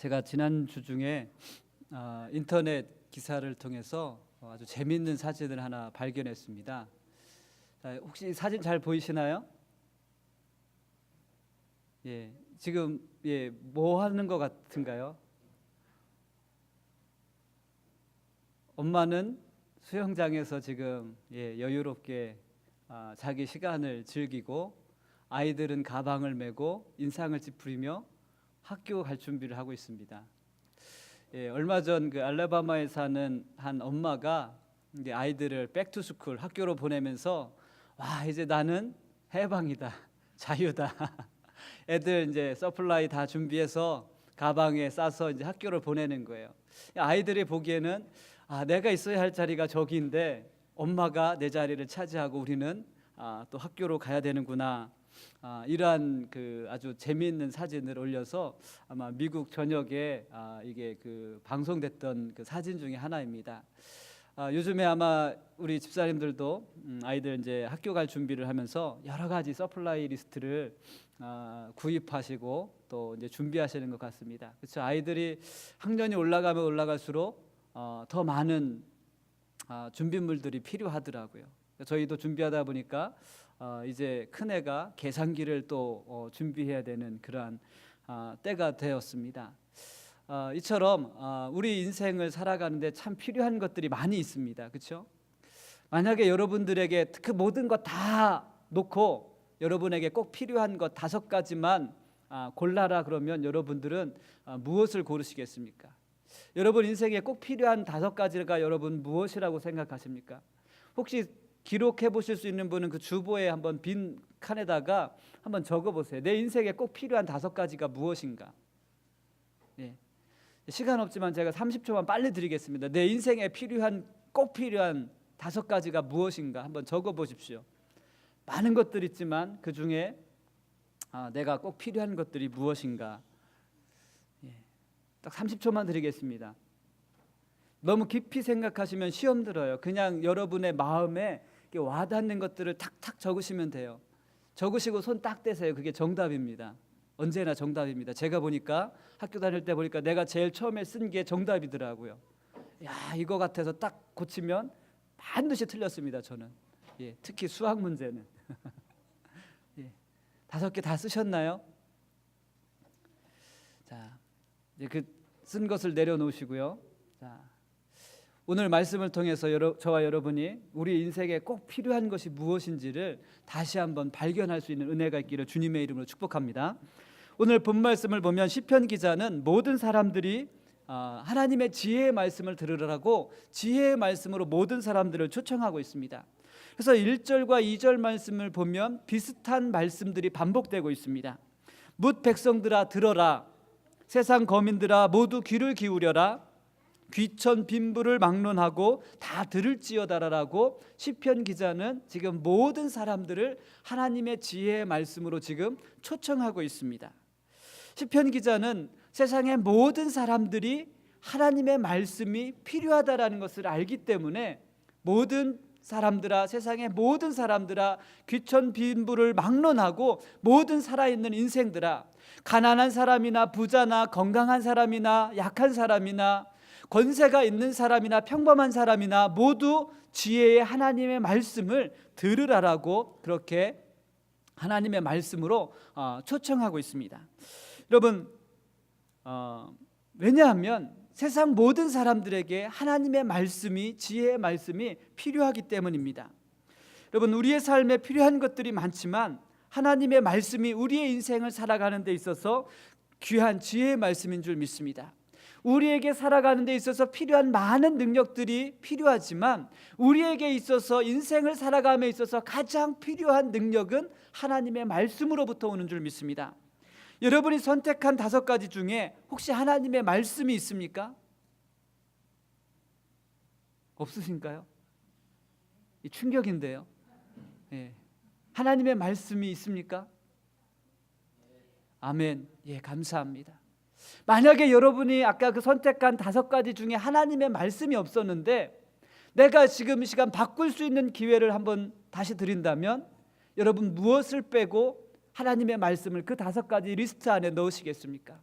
제가 지난주 중에 인터넷 기사를 통해서 아주 재미있는 사진을 하나 발견했습니다. 혹시 사진 잘 보이시나요? 지금 뭐 하는 것 같은가요? 엄마는 수영장에서 지금 여유롭게 자기 시간을 즐기고, 아이들은 가방을 메고 인상을 찌푸리며 학교 갈 준비를 하고 있습니다. 얼마 전 그 알라바마에 사는 한 엄마가 이제 아이들을 백투스쿨 학교로 보내면서 와, 이제 나는 해방이다, 자유다. 애들 이제 서플라이 다 준비해서 가방에 싸서 이제 학교를 보내는 거예요. 아이들이 보기에는 내가 있어야 할 자리가 저기인데 엄마가 내 자리를 차지하고 우리는 또 학교로 가야 되는구나. 이러한 그 아주 재미있는 사진을 올려서 아마 미국 전역에 이게 그 방송됐던 그 사진 중에 하나입니다. 요즘에 아마 우리 집사님들도 아이들 이제 학교 갈 준비를 하면서 여러 가지 서플라이 리스트를 구입하시고 또 이제 준비하시는 것 같습니다. 그렇죠? 아이들이 학년이 올라가면 올라갈수록 더 많은 준비물들이 필요하더라고요. 저희도 준비하다 보니까 이제 큰애가 계산기를 또 준비해야 되는 그러한 때가 되었습니다. 이처럼 우리 인생을 살아가는데 참 필요한 것들이 많이 있습니다. 그렇죠? 만약에 여러분들에게 그 모든 것 다 놓고 여러분에게 꼭 필요한 것 5가지만 골라라 그러면 여러분들은 무엇을 고르시겠습니까? 여러분 인생에 꼭 필요한 5가지가 여러분 무엇이라고 생각하십니까? 혹시 기록해 보실 수 있는 분은 그 주보에 한번 빈 칸에다가 한번 적어 보세요. 내 인생에 꼭 필요한 5가지가 무엇인가? 시간 없지만 제가 30초만 빨리 드리겠습니다. 내 인생에 꼭 필요한 5가지가 무엇인가 한번 적어 보십시오. 많은 것들이 있지만 그 중에 내가 꼭 필요한 것들이 무엇인가? 딱 30초만 드리겠습니다. 너무 깊이 생각하시면 시험 들어요. 그냥 여러분의 마음에 와닿는 것들을 탁탁 적으시면 돼요. 적으시고 손 딱 떼세요. 그게 정답입니다. 언제나 정답입니다. 제가 보니까 학교 다닐 때 보니까 내가 제일 처음에 쓴 게 정답이더라고요. 이거 같아서 딱 고치면 반드시 틀렸습니다. 저는 특히 수학 문제는 5개 다 쓰셨나요? 자, 이제 그 쓴 것을 내려놓으시고요. 자, 오늘 말씀을 통해서 저와 여러분이 우리 인생에 꼭 필요한 것이 무엇인지를 다시 한번 발견할 수 있는 은혜가 있기를 주님의 이름으로 축복합니다. 오늘 본 말씀을 보면 시편 기자는 모든 사람들이 하나님의 지혜의 말씀을 들으라고 지혜의 말씀으로 모든 사람들을 초청하고 있습니다. 그래서 1절과 2절 말씀을 보면 비슷한 말씀들이 반복되고 있습니다. 뭇 백성들아 들어라, 세상 거민들아 모두 귀를 기울여라, 귀천 빈부를 막론하고 다 들을지어다라고 시편 기자는 지금 모든 사람들을 하나님의 지혜의 말씀으로 지금 초청하고 있습니다. 시편 기자는 세상의 모든 사람들이 하나님의 말씀이 필요하다라는 것을 알기 때문에 모든 사람들아, 세상의 모든 사람들아, 귀천 빈부를 막론하고 모든 살아있는 인생들아, 가난한 사람이나 부자나 건강한 사람이나 약한 사람이나 권세가 있는 사람이나 평범한 사람이나 모두 지혜의 하나님의 말씀을 들으라라고 그렇게 하나님의 말씀으로 초청하고 있습니다. 여러분, 왜냐하면 세상 모든 사람들에게 하나님의 말씀이, 지혜의 말씀이 필요하기 때문입니다. 여러분, 우리의 삶에 필요한 것들이 많지만 하나님의 말씀이 우리의 인생을 살아가는 데 있어서 귀한 지혜의 말씀인 줄 믿습니다. 우리에게 살아가는 데 있어서 필요한 많은 능력들이 필요하지만 우리에게 있어서 인생을 살아감에 있어서 가장 필요한 능력은 하나님의 말씀으로부터 오는 줄 믿습니다. 여러분이 선택한 5가지 중에 혹시 하나님의 말씀이 있습니까? 없으신가요? 이 충격인데요. 하나님의 말씀이 있습니까? 아멘. 감사합니다. 만약에 여러분이 아까 그 선택한 5가지 중에 하나님의 말씀이 없었는데 내가 지금 이 시간 바꿀 수 있는 기회를 한번 다시 드린다면 여러분 무엇을 빼고 하나님의 말씀을 그 5가지 리스트 안에 넣으시겠습니까?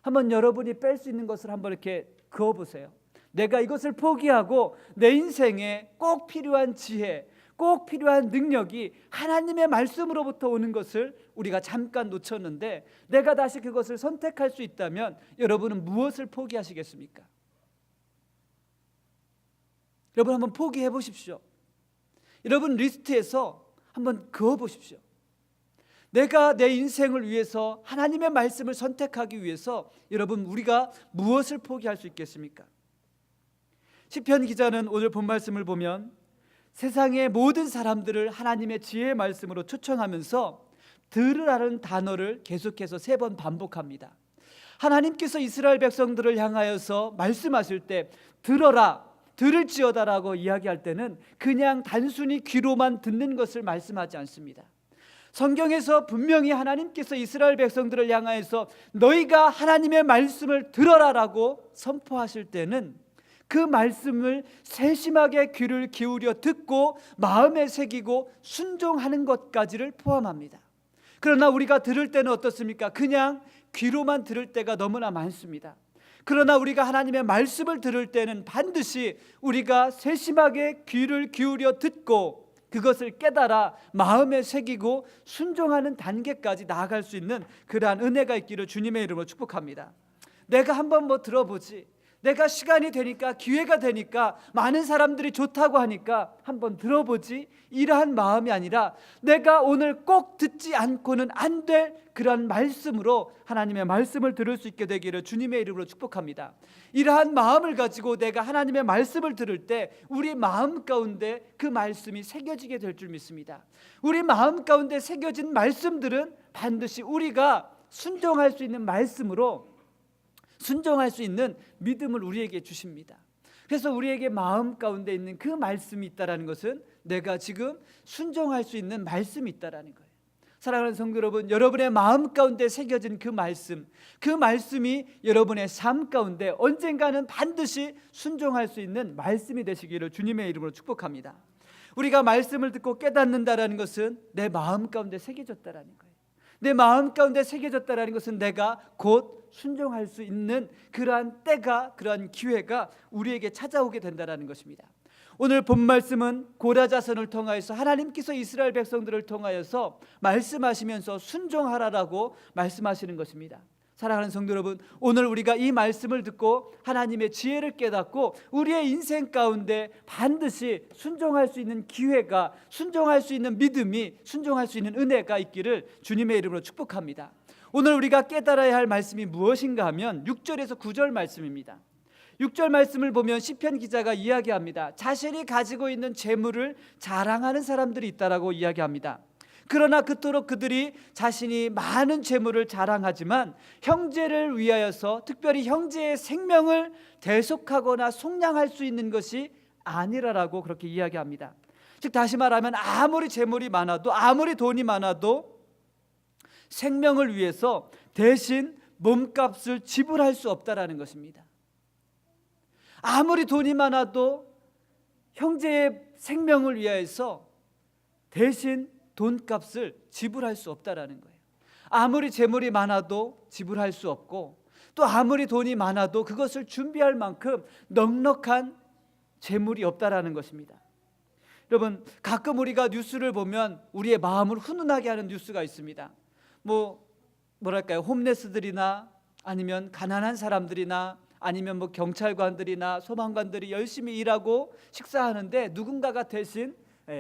한번 여러분이 뺄 수 있는 것을 한번 이렇게 그어보세요. 내가 이것을 포기하고 내 인생에 꼭 필요한 지혜, 꼭 필요한 능력이 하나님의 말씀으로부터 오는 것을 우리가 잠깐 놓쳤는데, 내가 다시 그것을 선택할 수 있다면 여러분은 무엇을 포기하시겠습니까? 여러분 한번 포기해 보십시오. 여러분 리스트에서 한번 그어 보십시오. 내가 내 인생을 위해서 하나님의 말씀을 선택하기 위해서 여러분 우리가 무엇을 포기할 수 있겠습니까? 시편 기자는 오늘 본 말씀을 보면 세상의 모든 사람들을 하나님의 지혜의 말씀으로 초청하면서 들으라는 단어를 계속해서 3번 반복합니다. 하나님께서 이스라엘 백성들을 향하여서 말씀하실 때 들어라, 들을지어다라고 이야기할 때는 그냥 단순히 귀로만 듣는 것을 말씀하지 않습니다. 성경에서 분명히 하나님께서 이스라엘 백성들을 향하여서 너희가 하나님의 말씀을 들어라라고 선포하실 때는 그 말씀을 세심하게 귀를 기울여 듣고 마음에 새기고 순종하는 것까지를 포함합니다. 그러나 우리가 들을 때는 어떻습니까? 그냥 귀로만 들을 때가 너무나 많습니다. 그러나 우리가 하나님의 말씀을 들을 때는 반드시 우리가 세심하게 귀를 기울여 듣고 그것을 깨달아 마음에 새기고 순종하는 단계까지 나아갈 수 있는 그러한 은혜가 있기를 주님의 이름으로 축복합니다. 내가 한번 들어보지, 내가 시간이 되니까, 기회가 되니까, 많은 사람들이 좋다고 하니까 한번 들어보지, 이러한 마음이 아니라 내가 오늘 꼭 듣지 않고는 안 될 그러한 말씀으로 하나님의 말씀을 들을 수 있게 되기를 주님의 이름으로 축복합니다. 이러한 마음을 가지고 내가 하나님의 말씀을 들을 때 우리 마음 가운데 그 말씀이 새겨지게 될 줄 믿습니다. 우리 마음 가운데 새겨진 말씀들은 반드시 우리가 순종할 수 있는 말씀으로 순종할 수 있는 믿음을 우리에게 주십니다. 그래서 우리에게 마음 가운데 있는 그 말씀이 있다라는 것은 내가 지금 순종할 수 있는 말씀이 있다라는 거예요. 사랑하는 성도 여러분, 여러분의 마음 가운데 새겨진 그 말씀이 여러분의 삶 가운데 언젠가는 반드시 순종할 수 있는 말씀이 되시기를 주님의 이름으로 축복합니다. 우리가 말씀을 듣고 깨닫는다라는 것은 내 마음 가운데 새겨졌다라는 거예요. 내 마음 가운데 새겨졌다라는 것은 내가 곧 순종할 수 있는 그러한 때가, 그러한 기회가 우리에게 찾아오게 된다라는 것입니다. 오늘 본 말씀은 고라자선을 통하여서 하나님께서 이스라엘 백성들을 통하여서 말씀하시면서 순종하라라고 말씀하시는 것입니다. 사랑하는 성도 여러분, 오늘 우리가 이 말씀을 듣고 하나님의 지혜를 깨닫고 우리의 인생 가운데 반드시 순종할 수 있는 기회가, 순종할 수 있는 믿음이, 순종할 수 있는 은혜가 있기를 주님의 이름으로 축복합니다. 오늘 우리가 깨달아야 할 말씀이 무엇인가 하면 6절에서 9절 말씀입니다. 6절 말씀을 보면 시편 기자가 이야기합니다. 자신이 가지고 있는 재물을 자랑하는 사람들이 있다라고 이야기합니다. 그러나 그토록 그들이 자신이 많은 재물을 자랑하지만 형제를 위하여서, 특별히 형제의 생명을 대속하거나 속량할 수 있는 것이 아니라라고 그렇게 이야기합니다. 즉 다시 말하면 아무리 재물이 많아도, 아무리 돈이 많아도 생명을 위해서 대신 몸값을 지불할 수 없다라는 것입니다. 아무리 돈이 많아도 형제의 생명을 위하여서 대신 돈값을 지불할 수 없다라는 거예요. 아무리 재물이 많아도 지불할 수 없고, 또 아무리 돈이 많아도 그것을 준비할 만큼 넉넉한 재물이 없다라는 것입니다. 여러분, 가끔 우리가 뉴스를 보면 우리의 마음을 훈훈하게 하는 뉴스가 있습니다. 뭐랄까요, 홈레스들이나 아니면 가난한 사람들이나 아니면 경찰관들이나 소방관들이 열심히 일하고 식사하는데 누군가가 대신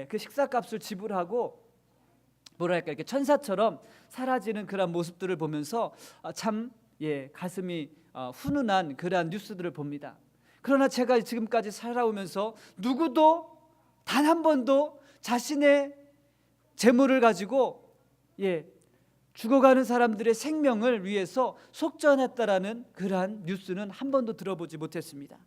그 식사값을 지불하고 뭐랄까 이렇게 천사처럼 사라지는 그런 모습들을 보면서 참 가슴이 훈훈한 그러한 뉴스들을 봅니다. 그러나 제가 지금까지 살아오면서 누구도 단 한 번도 자신의 재물을 가지고 죽어가는 사람들의 생명을 위해서 속전했다라는 그러한 뉴스는 한 번도 들어보지 못했습니다.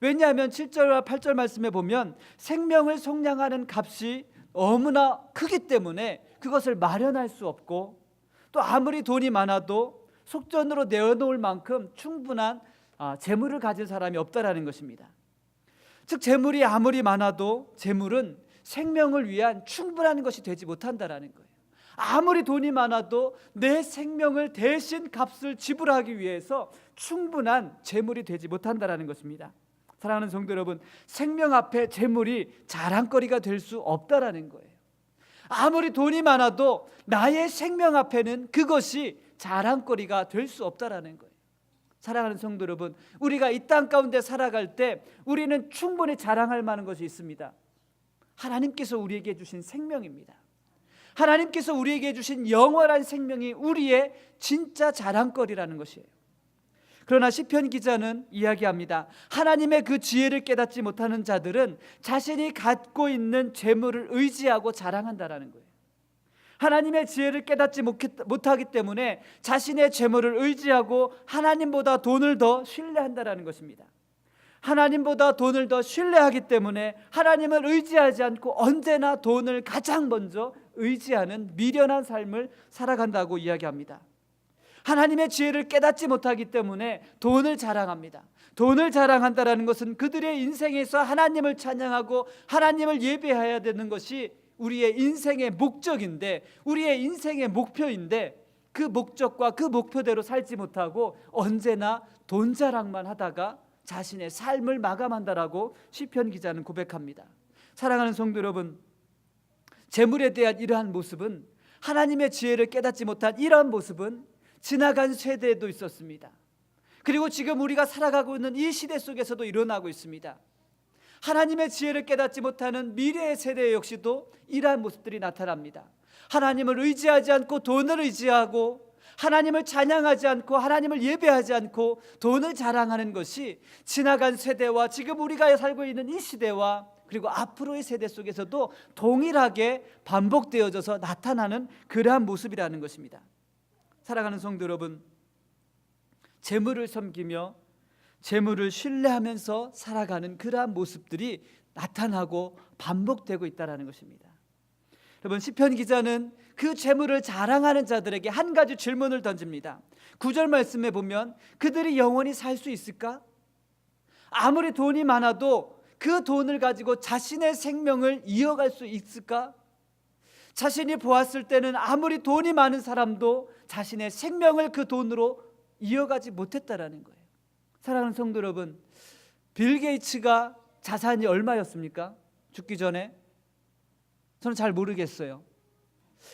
왜냐하면 7절과 8절 말씀에 보면 생명을 속량하는 값이 너무나 크기 때문에 그것을 마련할 수 없고, 또 아무리 돈이 많아도 속전으로 내어놓을 만큼 충분한 재물을 가진 사람이 없다라는 것입니다. 즉 재물이 아무리 많아도 재물은 생명을 위한 충분한 것이 되지 못한다라는 거예요. 아무리 돈이 많아도 내 생명을 대신 값을 지불하기 위해서 충분한 재물이 되지 못한다는 것입니다. 사랑하는 성도 여러분, 생명 앞에 재물이 자랑거리가 될 수 없다라는 거예요. 아무리 돈이 많아도 나의 생명 앞에는 그것이 자랑거리가 될 수 없다라는 거예요. 사랑하는 성도 여러분, 우리가 이 땅 가운데 살아갈 때 우리는 충분히 자랑할 만한 것이 있습니다. 하나님께서 우리에게 주신 생명입니다. 하나님께서 우리에게 주신 영원한 생명이 우리의 진짜 자랑거리라는 것이에요. 그러나 시편 기자는 이야기합니다. 하나님의 그 지혜를 깨닫지 못하는 자들은 자신이 갖고 있는 재물을 의지하고 자랑한다라는 거예요. 하나님의 지혜를 깨닫지 못하기 때문에 자신의 재물을 의지하고 하나님보다 돈을 더 신뢰한다라는 것입니다. 하나님보다 돈을 더 신뢰하기 때문에 하나님을 의지하지 않고 언제나 돈을 가장 먼저 의지하는 미련한 삶을 살아간다고 이야기합니다. 하나님의 지혜를 깨닫지 못하기 때문에 돈을 자랑합니다. 돈을 자랑한다는 것은 그들의 인생에서 하나님을 찬양하고 하나님을 예배해야 되는 것이 우리의 인생의 목적인데, 우리의 인생의 목표인데, 그 목적과 그 목표대로 살지 못하고 언제나 돈 자랑만 하다가 자신의 삶을 마감한다라고 시편 기자는 고백합니다. 사랑하는 성도 여러분, 재물에 대한 이러한 모습은, 하나님의 지혜를 깨닫지 못한 이러한 모습은 지나간 세대에도 있었습니다. 그리고 지금 우리가 살아가고 있는 이 시대 속에서도 일어나고 있습니다. 하나님의 지혜를 깨닫지 못하는 미래의 세대 역시도 이러한 모습들이 나타납니다. 하나님을 의지하지 않고 돈을 의지하고, 하나님을 찬양하지 않고 하나님을 예배하지 않고 돈을 자랑하는 것이 지나간 세대와 지금 우리가 살고 있는 이 시대와 그리고 앞으로의 세대 속에서도 동일하게 반복되어져서 나타나는 그러한 모습이라는 것입니다. 사랑하는 성도 여러분, 재물을 섬기며 재물을 신뢰하면서 살아가는 그러한 모습들이 나타나고 반복되고 있다는 것입니다. 여러분, 시편 기자는 그 재물을 자랑하는 자들에게 한 가지 질문을 던집니다. 9절 말씀에 보면 그들이 영원히 살 수 있을까? 아무리 돈이 많아도 그 돈을 가지고 자신의 생명을 이어갈 수 있을까? 자신이 보았을 때는 아무리 돈이 많은 사람도 자신의 생명을 그 돈으로 이어가지 못했다라는 거예요. 사랑하는 성도 여러분, 빌 게이츠가 자산이 얼마였습니까? 죽기 전에? 저는 잘 모르겠어요.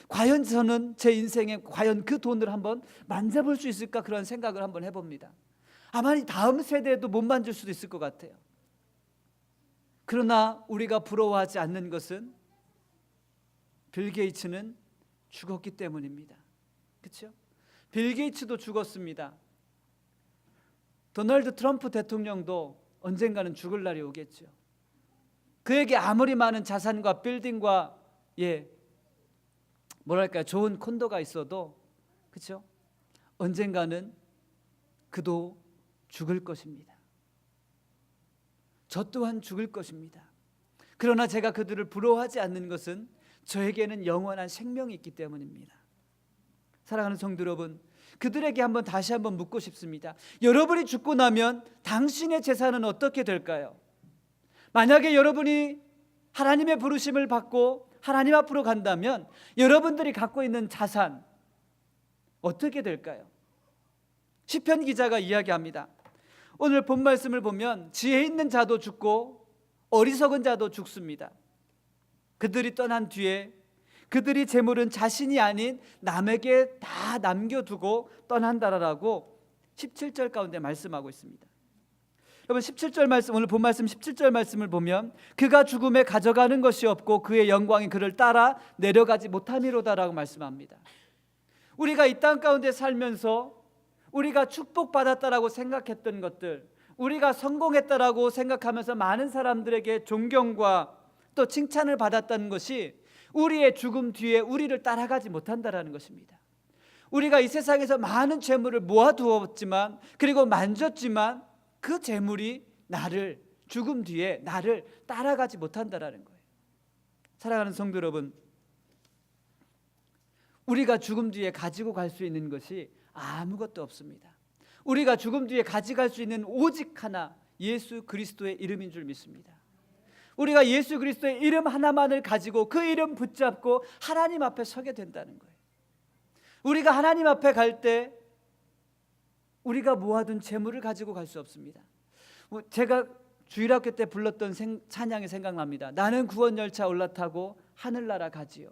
과연 저는 제 인생에 과연 그 돈을 한번 만져볼 수 있을까, 그런 생각을 한번 해봅니다. 아마 다음 세대에도 못 만질 수도 있을 것 같아요. 그러나 우리가 부러워하지 않는 것은 빌 게이츠는 죽었기 때문입니다. 그렇죠? 빌 게이츠도 죽었습니다. 도널드 트럼프 대통령도 언젠가는 죽을 날이 오겠죠. 그에게 아무리 많은 자산과 빌딩과 좋은 콘도가 있어도, 그렇죠? 언젠가는 그도 죽을 것입니다. 저 또한 죽을 것입니다. 그러나 제가 그들을 부러워하지 않는 것은 저에게는 영원한 생명이 있기 때문입니다. 사랑하는 성도 여러분, 그들에게 다시 한번 묻고 싶습니다. 여러분이 죽고 나면 당신의 재산은 어떻게 될까요? 만약에 여러분이 하나님의 부르심을 받고 하나님 앞으로 간다면 여러분들이 갖고 있는 자산 어떻게 될까요? 시편 기자가 이야기합니다. 오늘 본 말씀을 보면 지혜 있는 자도 죽고 어리석은 자도 죽습니다. 그들이 떠난 뒤에 그들이 재물은 자신이 아닌 남에게 다 남겨두고 떠난다라고 17절 가운데 말씀하고 있습니다. 여러분, 17절 말씀, 오늘 본 말씀 17절 말씀을 보면 그가 죽음에 가져가는 것이 없고 그의 영광이 그를 따라 내려가지 못함이로다라고 말씀합니다. 우리가 이 땅 가운데 살면서 우리가 축복받았다라고 생각했던 것들, 우리가 성공했다라고 생각하면서 많은 사람들에게 존경과 또 칭찬을 받았다는 것이 우리의 죽음 뒤에 우리를 따라가지 못한다라는 것입니다. 우리가 이 세상에서 많은 재물을 모아두었지만, 그리고 만졌지만 그 재물이 나를, 죽음 뒤에 나를 따라가지 못한다라는 거예요. 사랑하는 성도 여러분, 우리가 죽음 뒤에 가지고 갈 수 있는 것이 아무것도 없습니다. 우리가 죽음 뒤에 가져갈 수 있는 오직 하나, 예수 그리스도의 이름인 줄 믿습니다. 우리가 예수 그리스도의 이름 하나만을 가지고 그 이름 붙잡고 하나님 앞에 서게 된다는 거예요. 우리가 하나님 앞에 갈 때 우리가 모아둔 재물을 가지고 갈 수 없습니다. 제가 주일학교 때 불렀던 찬양이 생각납니다. 나는 구원 열차 올라타고 하늘나라 가지요.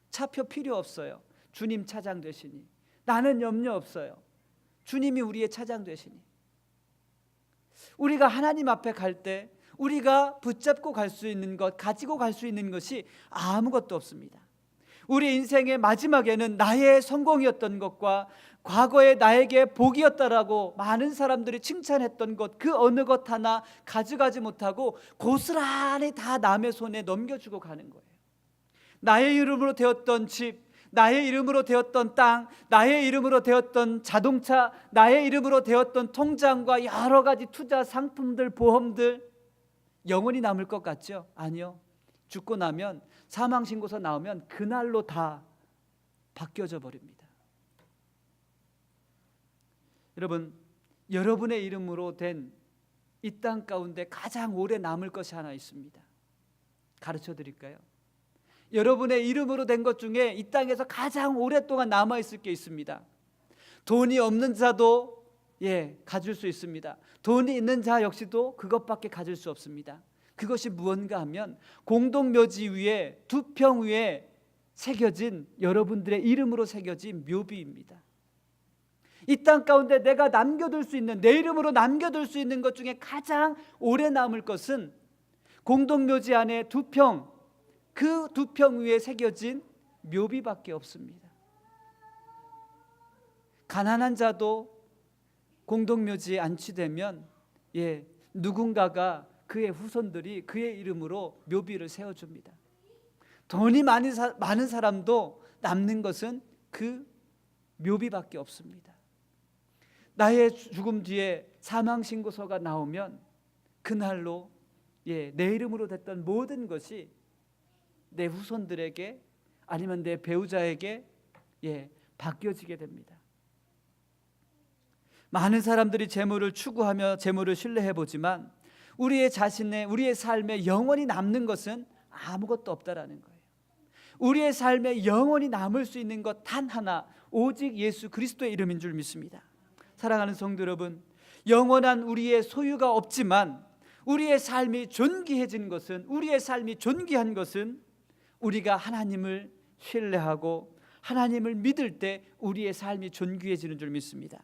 차표 필요 없어요. 주님 차장 되시니. 나는 염려 없어요. 주님이 우리의 차장 되시니. 우리가 하나님 앞에 갈 때 우리가 붙잡고 갈 수 있는 것, 가지고 갈 수 있는 것이 아무것도 없습니다. 우리 인생의 마지막에는 나의 성공이었던 것과 과거에 나에게 복이었다라고 많은 사람들이 칭찬했던 것, 그 어느 것 하나 가져가지 못하고 고스란히 다 남의 손에 넘겨주고 가는 거예요. 나의 이름으로 되었던 집, 나의 이름으로 되었던 땅, 나의 이름으로 되었던 자동차, 나의 이름으로 되었던 통장과 여러 가지 투자 상품들, 보험들, 영원히 남을 것 같죠? 아니요. 죽고 나면 사망신고서 나오면 그날로 다 바뀌어져 버립니다. 여러분, 여러분의 이름으로 된 이 땅 가운데 가장 오래 남을 것이 하나 있습니다. 가르쳐 드릴까요? 여러분의 이름으로 된 것 중에 이 땅에서 가장 오랫동안 남아있을 게 있습니다. 돈이 없는 자도 가질 수 있습니다. 돈이 있는 자 역시도 그것밖에 가질 수 없습니다. 그것이 무언가 하면 공동묘지 위에 두 평 위에 새겨진 여러분들의 이름으로 새겨진 묘비입니다. 이 땅 가운데 내가 남겨둘 수 있는, 내 이름으로 남겨둘 수 있는 것 중에 가장 오래 남을 것은 공동묘지 안에 두 평, 그 두 평 위에 새겨진 묘비밖에 없습니다. 가난한 자도 공동묘지에 안치되면 누군가가 그의 후손들이 그의 이름으로 묘비를 세워줍니다. 돈이 많은 사람도 남는 것은 그 묘비밖에 없습니다. 나의 죽음 뒤에 사망신고서가 나오면 그날로 내 이름으로 됐던 모든 것이 내 후손들에게 아니면 내 배우자에게 바뀌어지게 됩니다. 많은 사람들이 재물을 추구하며 재물을 신뢰해보지만 우리의 삶에 영원히 남는 것은 아무것도 없다라는 거예요. 우리의 삶에 영원히 남을 수 있는 것 단 하나, 오직 예수 그리스도의 이름인 줄 믿습니다. 사랑하는 성도 여러분, 영원한 우리의 소유가 없지만 우리의 삶이 존귀해진 것은, 우리의 삶이 존귀한 것은 우리가 하나님을 신뢰하고 하나님을 믿을 때 우리의 삶이 존귀해지는 줄 믿습니다.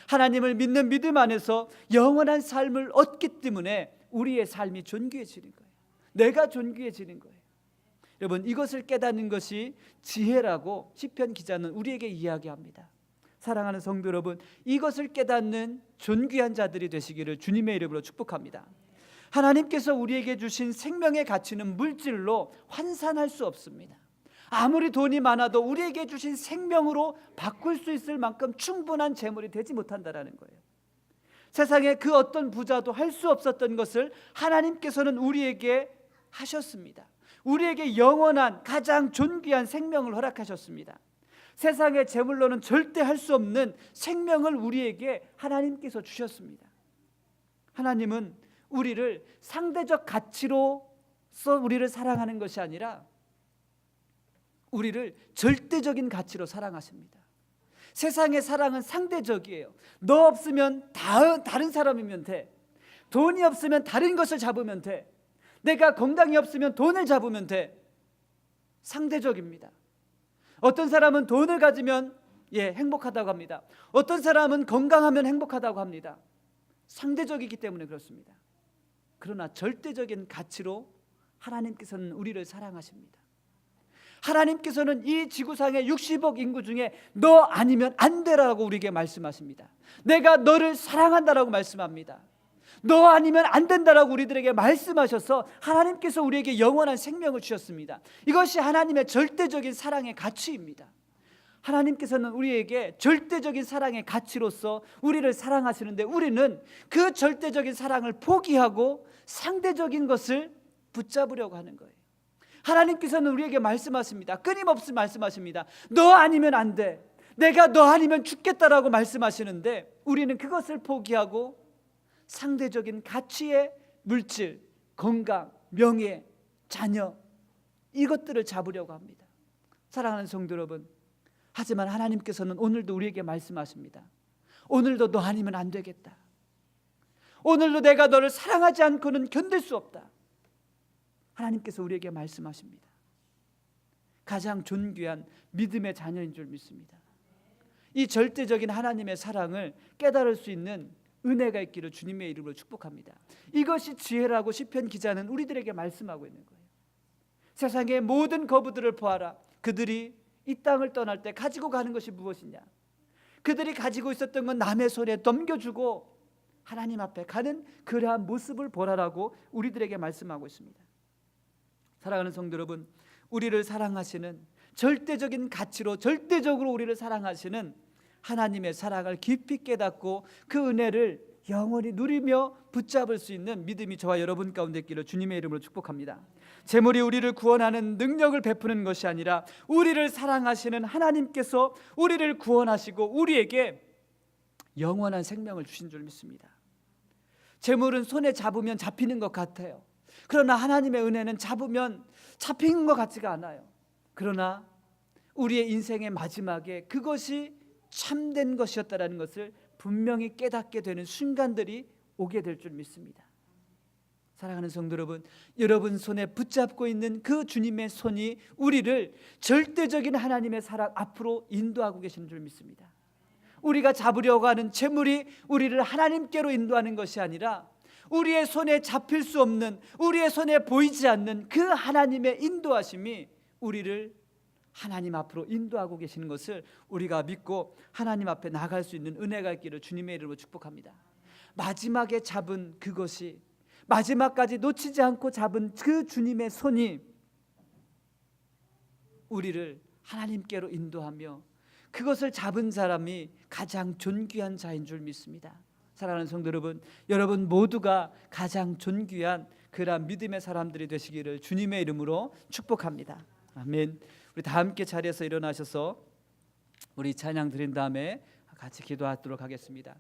하나님을 믿는 믿음 안에서 영원한 삶을 얻기 때문에 우리의 삶이 존귀해지는 거예요. 내가 존귀해지는 거예요. 여러분, 이것을 깨닫는 것이 지혜라고 시편 기자는 우리에게 이야기합니다. 사랑하는 성도 여러분, 이것을 깨닫는 존귀한 자들이 되시기를 주님의 이름으로 축복합니다. 하나님께서 우리에게 주신 생명의 가치는 물질로 환산할 수 없습니다. 아무리 돈이 많아도 우리에게 주신 생명으로 바꿀 수 있을 만큼 충분한 재물이 되지 못한다라는 거예요. 세상에 그 어떤 부자도 할 수 없었던 것을 하나님께서는 우리에게 하셨습니다. 우리에게 영원한 가장 존귀한 생명을 허락하셨습니다. 세상의 재물로는 절대 할 수 없는 생명을 우리에게 하나님께서 주셨습니다. 하나님은 우리를 상대적 가치로서 우리를 사랑하는 것이 아니라 우리를 절대적인 가치로 사랑하십니다. 세상의 사랑은 상대적이에요. 너 없으면 다른 사람이면 돼. 돈이 없으면 다른 것을 잡으면 돼. 내가 건강이 없으면 돈을 잡으면 돼. 상대적입니다. 어떤 사람은 돈을 가지면 행복하다고 합니다. 어떤 사람은 건강하면 행복하다고 합니다. 상대적이기 때문에 그렇습니다. 그러나 절대적인 가치로 하나님께서는 우리를 사랑하십니다. 하나님께서는 이 지구상의 60억 인구 중에 너 아니면 안 되라고 우리에게 말씀하십니다. 내가 너를 사랑한다라고 말씀합니다. 너 아니면 안 된다라고 우리들에게 말씀하셔서 하나님께서 우리에게 영원한 생명을 주셨습니다. 이것이 하나님의 절대적인 사랑의 가치입니다. 하나님께서는 우리에게 절대적인 사랑의 가치로서 우리를 사랑하시는데 우리는 그 절대적인 사랑을 포기하고 상대적인 것을 붙잡으려고 하는 거예요. 하나님께서는 우리에게 말씀하십니다. 끊임없이 말씀하십니다. 너 아니면 안 돼. 내가 너 아니면 죽겠다라고 말씀하시는데 우리는 그것을 포기하고 상대적인 가치의 물질, 건강, 명예, 자녀 이것들을 잡으려고 합니다. 사랑하는 성도 여러분, 하지만 하나님께서는 오늘도 우리에게 말씀하십니다. 오늘도 너 아니면 안 되겠다. 오늘도 내가 너를 사랑하지 않고는 견딜 수 없다. 하나님께서 우리에게 말씀하십니다. 가장 존귀한 믿음의 자녀인 줄 믿습니다. 이 절대적인 하나님의 사랑을 깨달을 수 있는 은혜가 있기를 주님의 이름으로 축복합니다. 이것이 지혜라고 시편 기자는 우리들에게 말씀하고 있는 거예요. 세상의 모든 거부들을 보아라. 그들이 이 땅을 떠날 때 가지고 가는 것이 무엇이냐? 그들이 가지고 있었던 건 남의 손에 넘겨주고 하나님 앞에 가는 그러한 모습을 보라라고 우리들에게 말씀하고 있습니다. 사랑하는 성도 여러분, 우리를 사랑하시는 절대적인 가치로 절대적으로 우리를 사랑하시는 하나님의 사랑을 깊이 깨닫고 그 은혜를 영원히 누리며 붙잡을 수 있는 믿음이 저와 여러분 가운데 있기를 주님의 이름으로 축복합니다. 재물이 우리를 구원하는 능력을 베푸는 것이 아니라 우리를 사랑하시는 하나님께서 우리를 구원하시고 우리에게 영원한 생명을 주신 줄 믿습니다. 재물은 손에 잡으면 잡히는 것 같아요. 그러나 하나님의 은혜는 잡으면 잡히는 것 같지가 않아요. 그러나 우리의 인생의 마지막에 그것이 참된 것이었다라는 것을 분명히 깨닫게 되는 순간들이 오게 될 줄 믿습니다. 사랑하는 성도 여러분, 여러분 손에 붙잡고 있는 그 주님의 손이 우리를 절대적인 하나님의 사랑 앞으로 인도하고 계시는 줄 믿습니다. 우리가 잡으려고 하는 재물이 우리를 하나님께로 인도하는 것이 아니라 우리의 손에 잡힐 수 없는, 우리의 손에 보이지 않는 그 하나님의 인도하심이 우리를 하나님 앞으로 인도하고 계시는 것을 우리가 믿고 하나님 앞에 나갈 수 있는 은혜가 있기를 주님의 이름으로 축복합니다. 마지막에 잡은 그것이, 마지막까지 놓치지 않고 잡은 그 주님의 손이 우리를 하나님께로 인도하며 그것을 잡은 사람이 가장 존귀한 자인 줄 믿습니다. 사랑하는 성도 여러분, 여러분 모두가 가장 존귀한 그러한 믿음의 사람들이 되시기를 주님의 이름으로 축복합니다. 아멘. 우리 다 함께 자리에서 일어나셔서 우리 찬양 드린 다음에 같이 기도하도록 하겠습니다.